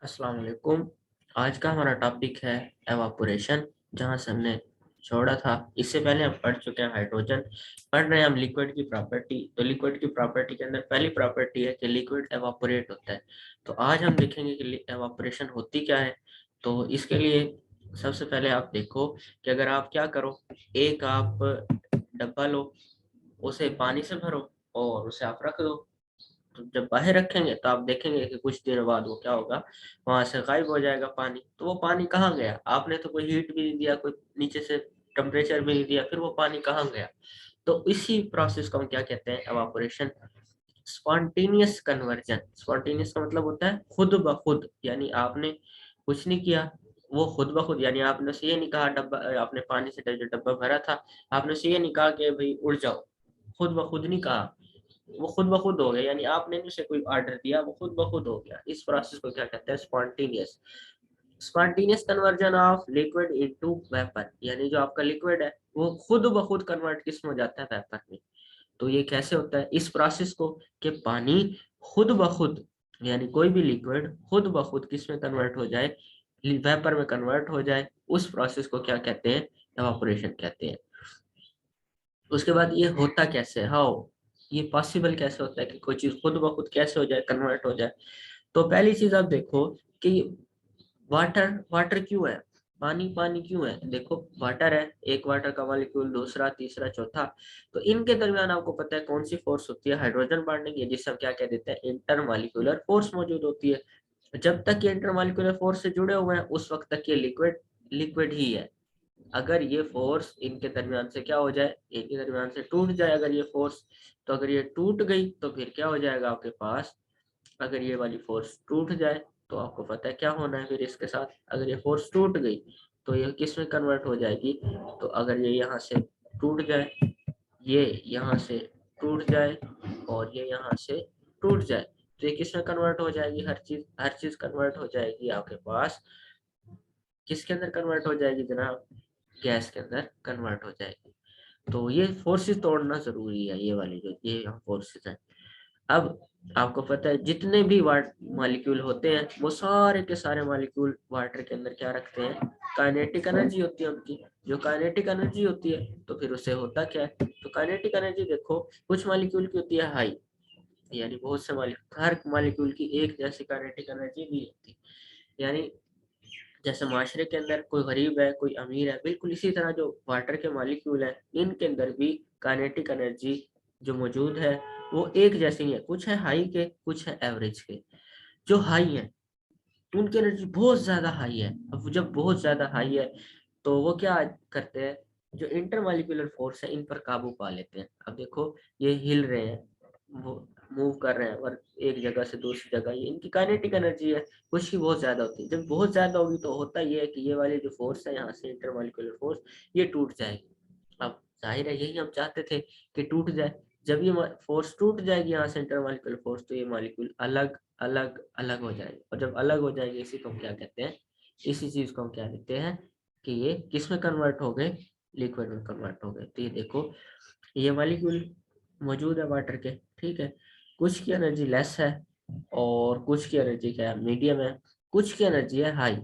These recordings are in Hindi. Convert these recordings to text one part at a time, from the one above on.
अस्सलाम वालेकुम। आज का हमारा टॉपिक है एवापोरेशन। जहाँ से हमने छोड़ा था, इससे पहले हम पढ़ चुके हैं हाइड्रोजन। पढ़ रहे हैं हम लिक्विड की प्रॉपर्टी। तो लिक्विड की प्रॉपर्टी के अंदर पहली प्रॉपर्टी है कि लिक्विड एवापोरेट होता है। तो आज हम देखेंगे कि एवापोरेशन होती क्या है। तो इसके लिए सबसे पहले आप देखो कि अगर आप क्या करो, एक आप डब्बा लो, उसे पानी से भरो और उसे आप रख दो। तो जब बाहर रखेंगे तो आप देखेंगे कि कुछ देर बाद वो क्या होगा, वहां से गायब हो जाएगा पानी। तो वो पानी कहाँ गया? आपने तो कोई हीट भी नहीं दिया, कोई नीचे से टेम्परेचर भी नहीं दिया, फिर वो पानी कहाँ गया? तो इसी प्रोसेस को हम क्या कहते हैं? एवापोरेशन। Spontaneous conversion. स्पॉन्टेनियस का मतलब होता है खुद ब खुद, यानी आपने कुछ नहीं किया, वो खुद ब खुद। यानी आपने उसे ये नहीं कहा, डब्बा आपने पानी से जो डब्बा भरा था, आपने उसे ये नहीं कहा कि भाई उड़ जाओ। खुद ब खुद नहीं कहा, वो खुद ब खुद हो गया। यानी आपने नहीं उसे कोई ऑर्डर दिया, वो खुद ब खुद हो गया। इस प्रोसेस को क्या कहते हैं? Spontaneous. Spontaneous conversion of liquid into vapour, यानी जो आपका लिक्विड है वो खुद ब खुद कन्वर्ट किस में हो जाता है? वेपर में। तो ये कैसे होता है इस प्रोसेस को, कि पानी खुद ब खुद, यानी कोई भी लिक्विड खुद ब खुद किस में कन्वर्ट हो जाए? वेपर में कन्वर्ट हो जाए। उस प्रोसेस को क्या कहते हैं? एवापोरेशन कहते हैं। उसके बाद ये होता कैसे, हाउ, ये पॉसिबल कैसे होता है कि कोई चीज खुद ब खुद कैसे हो जाए, कन्वर्ट हो जाए? तो पहली चीज आप देखो कि वाटर वाटर क्यों है, पानी पानी क्यों है। देखो वाटर है, एक वाटर का मॉलिक्यूल, दूसरा, तीसरा, चौथा। तो इनके दरमियान आपको पता है कौन सी फोर्स होती है? हाइड्रोजन बॉन्डिंग है, जिसे हम क्या कह देते हैं? इंटरमॉलिक्यूलर फोर्स मौजूद होती है। जब तक ये इंटरमॉलिक्यूलर फोर्स से जुड़े हुए हैं उस वक्त तक ये लिक्विड लिक्विड ही है। अगर ये फोर्स इनके दरमियान से क्या हो जाए, इनके दरमियान से टूट जाए अगर ये फोर्स, तो अगर ये टूट गई तो फिर क्या हो जाएगा आपके पास? अगर ये वाली फोर्स टूट जाए तो आपको पता है क्या होना है फिर इसके साथ। अगर ये फोर्स टूट गई तो ये किस में कन्वर्ट हो जाएगी? तो अगर ये यहाँ से टूट जाए, ये यहाँ से टूट जाए और ये यहाँ से टूट जाए, तो ये किस में कन्वर्ट हो जाएगी? हर चीज कन्वर्ट हो जाएगी आपके पास। किसके अंदर कन्वर्ट हो जाएगी जनाब? गैस के अंदर कन्वर्ट हो जाएगी। तो ये फोर्सेस तोड़ना जरूरी है, ये वाली जो ये फोर्सेस है। अब आपको पता है जितने भी मॉलिक्यूल होते हैं वो सारे के सारे मॉलिक्यूल वाटर के अंदर क्या रखते हैं? काइनेटिक एनर्जी होती है उनकी। जो काइनेटिक एनर्जी होती है, तो फिर उससे होता क्या है? तो काइनेटिक एनर्जी देखो, कुछ मॉलिक्यूल की होती है हाई, यानी बहुत से मॉलिक्यूल, हर मॉलिक्यूल की एक जैसी काइनेटिक एनर्जी नहीं होती। यानी जैसे माशरे के अंदर कोई गरीब है, कोई अमीर है, बिल्कुल इसी तरह जो वाटर के मॉलिक्यूल हैं इनके अंदर भी काइनेटिक एनर्जी जो मौजूद है वो एक जैसी है। कुछ है हाई के, कुछ है एवरेज के। जो हाई है उनकी एनर्जी बहुत ज्यादा हाई है। अब जब बहुत ज्यादा हाई है तो वो क्या करते हैं? जो इंटरमॉलिक्यूलर फोर्स है इन पर काबू पा लेते हैं। अब देखो ये हिल रहे हैं, वो मूव कर रहे हैं और एक जगह से दूसरी जगह, ये इनकी काइनेटिक एनर्जी है। कुछ की बहुत ज्यादा होती है। जब बहुत ज्यादा होगी तो होता ये है कि ये वाली जो फोर्स है यहाँ से इंटरमॉलिक्यूलर फोर्स, ये टूट जाएगी। अब जाहिर है यही हम चाहते थे कि टूट जाए। जब ये फोर्स टूट जाएगी यहाँ से इंटरमॉलिक्यूलर फोर्स, तो ये मॉलिक्यूल अलग अलग अलग हो जाएंगे। और जब अलग हो जाएंगे इसी को हम क्या कहते हैं? इसी चीज को हम क्या कहते हैं कि ये किस में कन्वर्ट हो गए? लिक्विड में कन्वर्ट हो गए। तो ये देखो ये मॉलिक्यूल मौजूद है वाटर के, ठीक है। कुछ की एनर्जी लेस है और कुछ की एनर्जी क्या है? मीडियम है। कुछ की एनर्जी है हाई।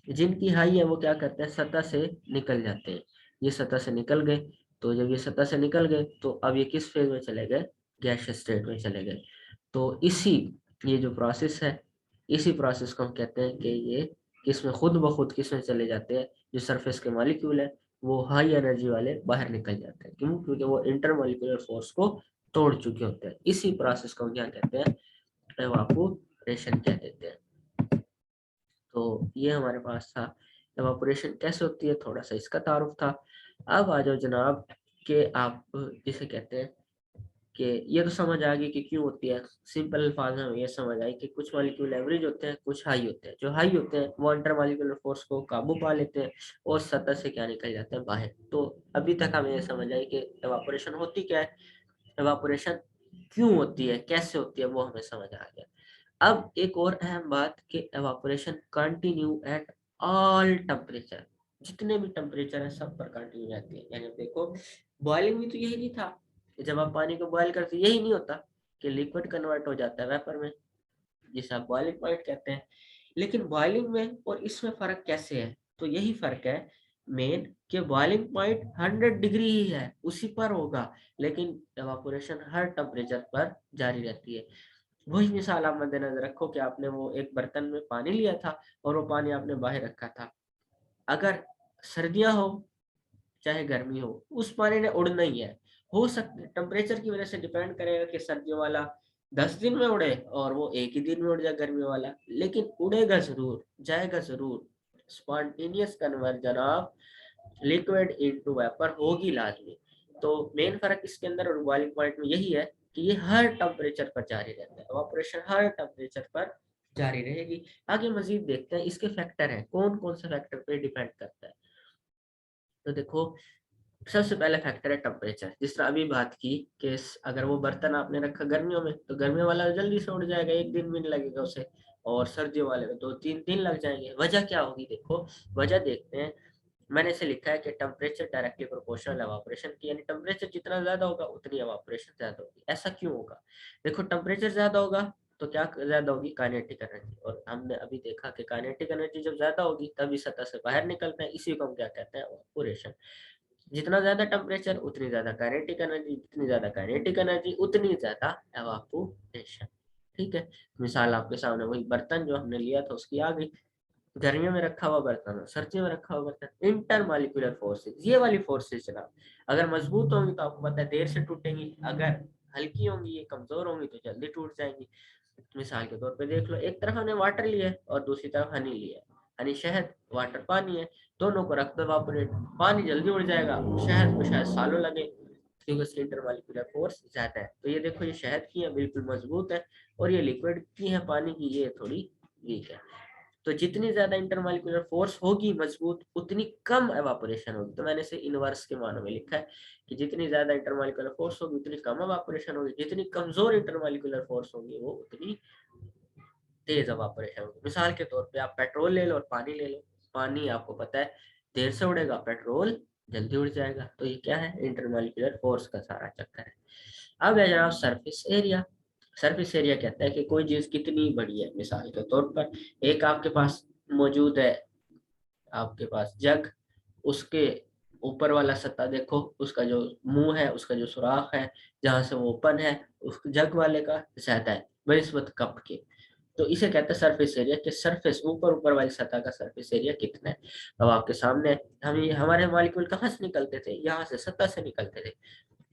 जिनकी हाई है वो क्या करते हैं? सतह से निकल जाते हैं। ये सतह से निकल गए। तो जब ये सतह से निकल गए तो अब ये किस फेज में चले गए? गैसियस स्टेट में चले गए। तो इसी ये जो प्रोसेस है, इसी प्रोसेस को हम कहते हैं कि ये किसमें खुद ब खुद किसमें चले जाते हैं? जो सरफेस के मॉलिक्यूल है वो हाई एनर्जी वाले बाहर निकल जाते हैं। क्यों? क्योंकि वो इंटरमॉलिक्यूलर फोर्स को तोड़ चुके होते हैं। इसी प्रोसेस को हम क्या कहते हैं? एवापोरेशन कह देते हैं। तो ये हमारे पास था एवापोरेशन कैसे होती है, थोड़ा सा इसका तारुफ था। अब आ जाओ जनाब कि आप जिसे कहते हैं कि ये तो समझ आ गई कि क्यों होती है। सिंपल अल्फाज में ये समझ आई कि कुछ मॉलिक्यूल एवरेज होते हैं, कुछ हाई होते हैं। जो हाई होते हैं वो अंडर मॉलिक्यूलर फोर्स को काबू पा लेते हैं और सतह से क्या निकल जाते हैं? बाहर। तो अभी तक हमें ये समझ आई कि एवापोरेशन होती क्या है, एवापोरेशन क्यों होती है, कैसे होती है, वो हमें समझ आ गया। अब एक और अहम बात कि evaporation continue at all temperature. जितने भी टेम्परेचर है सब पर कंटिन्यू रहती है। यानी देखो बॉइलिंग भी तो यही नहीं था, जब आप पानी को बॉयल करते यही नहीं होता कि लिक्विड कन्वर्ट हो जाता है वेपर में, जिसे आप बॉइलिंग पॉइंट कहते हैं। लेकिन बॉइलिंग में और इसमें फर्क कैसे है? तो यही फर्क है मेन, कि बॉइलिंग पॉइंट 100 डिग्री ही है, उसी पर होगा, लेकिन एवापोरेशन हर टेम्परेचर पर जारी रहती है। वही मिसाल आप मद्देनजर रखो कि आपने वो एक बर्तन में पानी लिया था और वो पानी आपने बाहर रखा था। अगर सर्दियां हो चाहे गर्मी हो, उस पानी ने उड़ना ही है। हो सकता टेम्परेचर की वजह से डिपेंड करेगा कि सर्दियों वाला 10 दिन में उड़े और वो एक ही दिन में उड़ जाए गर्मी वाला, लेकिन उड़ेगा जरूर, जाएगा जरूर। Spontaneous conversion of liquid into vapour होगी लाजमी। तो मेन फर्क इसके अंदर और बॉइलिंग पॉइंट में यही है कि ये हर टेम्परेचर पर जारी रहता है, ऑपरेशन हर टेम्परेचर पर जारी रहेगी। आगे मजीद देखते हैं इसके फैक्टर हैं, कौन कौन से फैक्टर पे डिपेंड करता है। तो देखो, सबसे पहला फैक्टर है टेम्परेचर। जिस तरह अभी बात की कि अगर वो बर्तन आपने रखा गर्मियों में तो गर्मियों वाला जल्दी से उड़ जाएगा, एक दिन भी नहीं लगेगा उसे, और सर्दियों वाले में 2-3 दिन लग जाएंगे। वजह क्या होगी? देखो वजह देखते हैं। मैंने इसे लिखा है कि टेम्परेचर डायरेक्टली प्रोपोर्शनल एवापोरेशन की, यानी टेम्परेचर जितना ज्यादा होगा उतनी एवापोरेशन ज्यादा होगी। ऐसा क्यों होगा? देखो टेम्परेचर ज्यादा होगा तो क्या ज्यादा होगी? Kinetic energy. और हमने अभी देखा कि काइनेटिक एनर्जी जब ज्यादा होगी तभी सतह से बाहर निकलता है, इसी को हम क्या कहते हैं? एवापोरेशन। जितना ज्यादा टेम्परेचर उतनी ज्यादा काइनेटिक एनर्जी, जितनी ज्यादा काइनेटिक एनर्जी उतनी ज्यादा एवापोरेशन। ठीक है, मिसाल आपके सामने वही बर्तन जो हमने लिया था उसकी आ गई। गर्मियों में रखा हुआ बर्तन और सर्दियों में रखा हुआ बर्तन, इंटरमॉलिक्यूलर फोर्सेस, ये वाली फोर्सेस जनाब, अगर मजबूत होंगी तो आपको पता है देर से टूटेंगी, अगर हल्की होंगी, ये कमजोर होंगी तो जल्दी टूट जाएंगी। मिसाल के तौर पे देख लो, एक तरफ हमने वाटर लिया है और दूसरी तरफ हनी लिया है। हनी शहद, वाटर पानी है, दोनों को रख दो इवापोरेट, पानी जल्दी उड़ जाएगा, शहद को शायद सालों लगे, क्योंकि उसकी इंटरमॉलिक्यूलर फोर्स ज्यादा है। तो ये देखो, ये शहद की है बिल्कुल मजबूत है, और ये लिक्विड की है पानी की, ये थोड़ी वीक है। तो जितनी ज्यादा इंटरमॉलिक्यूलर फोर्स होगी मजबूत, उतनी कम एवापोरेशन होगी। तो मैंने इसे इनवर्स के मानों में लिखा है कि जितनी ज्यादा इंटरमॉलिक्यूलर फोर्स होगी उतनी कम एवापोरेशन होगी, जितनी कमजोर इंटरमॉलिक्यूलर फोर्स होगी वो उतनी तेज एवापोरेशन होगी। मिसाल के तौर पे आप पेट्रोल ले लो और पानी ले लो, पानी आपको पता है देर से उड़ेगा, पेट्रोल जल्दी उड़ जाएगा। तो ये क्या है? इंटरमॉलिक्यूलर फोर्स का सारा चक्कर है। अब है जनाब सरफेस एरिया। सरफेस एरिया कहता है कि कोई चीज कितनी बड़ी है। मिसाल के तौर पर एक आपके पास मौजूद है, आपके पास जग, उसके ऊपर वाला सतह देखो, उसका जो मुंह है, उसका जो सुराख है जहां से वो ओपन है, उस जग वाले का ज्यादा है बनिस्बत कप के। तो इसे कहते हैं सरफेस एरिया, कि सरफेस ऊपर ऊपर वाली सतह का सरफेस एरिया कितना है। अब आपके सामने हम हमारे मॉलिक्यूल कहाँ से निकलते थे? यहाँ से, सतह से निकलते थे।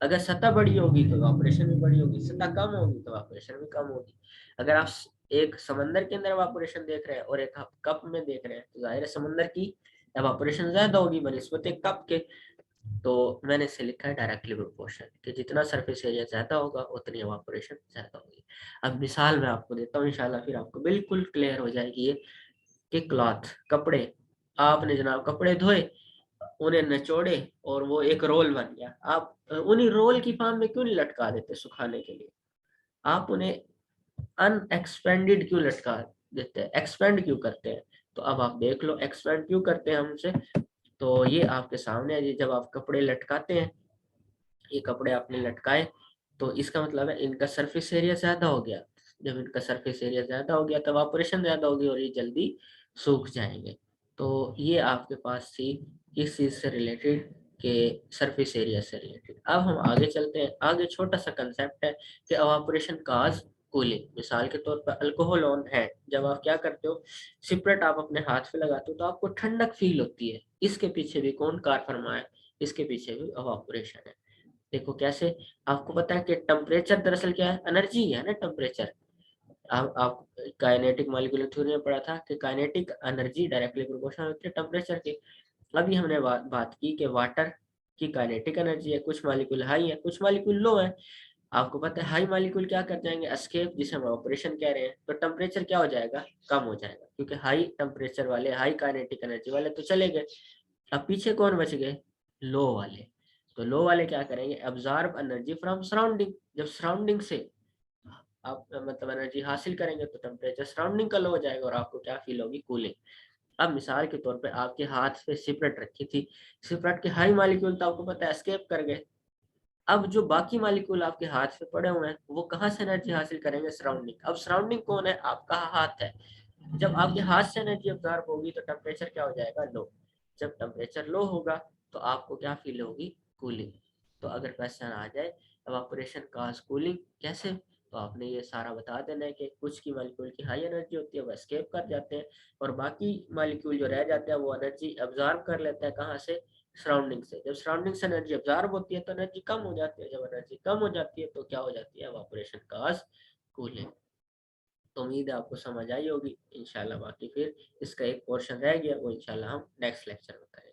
अगर सतह बड़ी होगी तो ऑपरेशन भी बड़ी होगी, सतह कम होगी तो ऑपरेशन भी कम होगी। अगर आप एक समंदर के अंदर ऑपरेशन देख रहे हैं और एक आप कप में देख रहे हैं, तो जाहिर है समंदर की एवापोरेशन ज्यादा होगी बनिस्बत एक कप के। तो मैंने इसे लिखा है डायरेक्टली प्रोपोर्शनल, कि जितना सरफेस एरिया ज्यादा होगा उतनी एवापोरेशन ज्यादा होगी। अब मिसाल मैं आपको देता हूँ, इंशाल्लाह फिर आपको बिल्कुल क्लियर हो जाएगी ये, कि क्लॉथ, कपड़े, आपने जनाब कपड़े धोए, उन्हें निचोड़े और वो एक रोल बन गया। आप उन्हीं रोल की फॉर्म में क्यों नहीं लटका देते सुखाने के लिए? आप उन्हें अनएक्सपेंडेड क्यों लटका देते हैं, एक्सपेंड क्यों करते हैं? तो अब आप देख लो एक्सपेंड क्यों करते हैं हमसे। तो ये आपके सामने है जी, जब आप कपड़े लटकाते हैं, ये कपड़े आपने लटकाए, तो इसका मतलब है इनका सरफेस एरिया ज्यादा हो गया। जब इनका सरफेस एरिया ज्यादा हो गया तब ऑपरेशन ज्यादा होगी और ये जल्दी सूख जाएंगे। तो ये आपके पास थी इस चीज से रिलेटेड, के सरफेस एरिया से रिलेटेड। अब हम आगे चलते हैं। आगे छोटा सा कंसेप्ट है कि ऑपरेशन काज कूलिंग। मिसाल के तौर पर अल्कोहल ऑन है, जब आप क्या करते हो, सिपरेट आप अपने हाथ पे लगाते हो तो आपको ठंडक फील होती है। इसके पीछे भी कौन कार फरमा है? इसके पीछे भी ऑपरेशन है। देखो कैसे, आपको पता है कि टेम्परेचर दरअसल क्या है? एनर्जी है ना टेम्परेचर। आप काइनेटिक मॉलिक्यूलर थ्योरी में पढ़ा था कि काइनेटिक एनर्जी डायरेक्टली प्रोपोर्शनल होती है टेम्परेचर के। अभी हमने बात की कि वाटर की काइनेटिक एनर्जी है, कुछ मॉलिक्यूल हाई है, कुछ मॉलिक्यूल लो है। आपको पता है हाई मॉलिक्यूल क्या कर जाएंगे? एस्केप, जिसे हम ऑपरेशन कह रहे हैं। तो टेम्परेचर क्या हो जाएगा? कम हो जाएगा, क्योंकि हाई टेम्परेचर वाले, हाई काइनेटिक एनर्जी वाले तो चले गए। अब पीछे कौन बच गए? लो वाले। तो लो वाले क्या करेंगे? Absorb energy from surrounding. जब सराउंडिंग से आप मतलब एनर्जी हासिल करेंगे तो टेम्परेचर सराउंडिंग का लो हो जाएगा और आपको क्या फील होगी? कूलिंग। अब मिसाल के तौर पे आपके हाथ पे सिपरेट रखी थी, सिपरेट के हाई मॉलिक्यूल तो आपको पता है एस्केप कर गए। अब जो बाकी मॉलिक्यूल आपके हाथ पे पड़े हुए हैं वो कहाँ से एनर्जी हासिल करेंगे? सराउंडिंग। अब सराउंडिंग कौन है? आपका हाथ है। जब आपके हाथ से एनर्जी अब्जॉर्ब होगी तो टेम्परेचर क्या हो जाएगा, लो। जब टेम्परेचर लो होगा तो आपको क्या फील होगी, कूलिंग। तो अगर क्वेश्चन आ जाए एवापोरेशन काज कूलिंग कैसे, तो आपने ये सारा बता देना है कि कुछ की मॉलिक्यूल की हाई एनर्जी होती है वो एस्केप कर जाते हैं, और बाकी मॉलिक्यूल जो रह जाते हैं वो एनर्जी अब्जॉर्ब कर लेते हैं, कहाँ से, सराउंडिंग से। जब सराउंडिंग से एनर्जी अब्जॉर्ब होती है तो एनर्जी कम हो जाती है, जब एनर्जी कम हो जाती है तो क्या हो जाती है, एवापोरेशन काज कूलिंग। तो उम्मीद है आपको समझ आई होगी इंशाल्लाह। बाकी फिर इसका एक पोर्शन रह गया, वो इंशाल्लाह हम नेक्स्ट लेक्चर में करेंगे।